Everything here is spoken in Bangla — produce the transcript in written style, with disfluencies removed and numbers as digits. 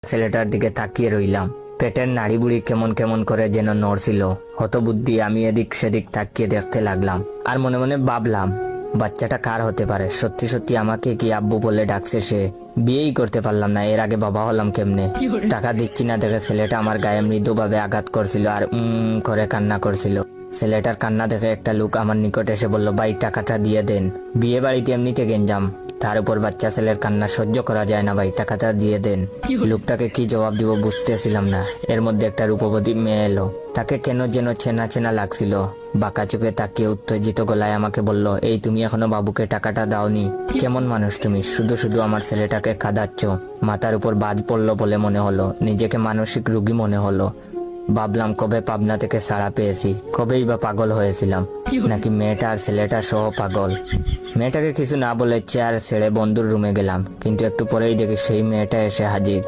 ছেলেটার দিকে তাকিয়ে রইলাম। পেটের নাড়ি বুড়ি কেমন কেমন করে যেন নড়ছিল। হতবুদ্ধি আমি এদিক সেদিক তাকিয়ে দেখতে লাগলাম, আর মনে মনে ভাবলাম বাচ্চাটা কার হতে পারে। সত্যি সত্যি আমাকে কি আব্বু বলে ডাকছে সে? বিয়েই করতে পারলাম না, এর আগে বাবা হলাম কেমনে? টাকা দিচ্ছি না দেখে ছেলেটা আমার গায়ে মৃদুভাবে আঘাত করছিল আর করে কান্না করছিল। ছেলেটার কান্না দেখে একটা লোক আমার নিকট এসে বলল, ভাই টাকাটা দিয়ে দেন, বিয়ে বাড়িতে এমনিতে গেঞ্জাম, তার উপর বাচ্চা ছেলের কান্না সহ্য করা যায় না, ভাই টাকাটা দিয়ে দেন। লোকটাকে কি জবাব দিব বুঝতেছিলাম না। এর মধ্যে একটা রূপবতী মেয়ে এলো। তাকে কেন যেন চেনা চেনা লাগছিল। বাঁকা চোখে তাকিয়ে উত্তেজিত গলায় আমাকে বলল, এই তুমি এখনো বাবুকে টাকাটা দাওনি? কেমন মানুষ তুমি, শুধু শুধু আমার ছেলেটাকে কাঁদাচ্ছ? মাথার উপর বাজ পড়লো বলে মনে হলো, নিজেকে মানসিক রোগী মনে হলো। ভাবলাম কবে পাবনা থেকে ছাড়া পেয়েছি, কবেই বা পাগল হয়েছিলাম, নাকি মেয়েটা আর ছেলেটা সহ পাগল। মেয়েটাকে কিছু না বলে চেয়ার ছেড়ে বন্ধুর রুমে গেলাম, কিন্তু একটু পরেই দেখি সেই মেয়েটা এসে হাজির।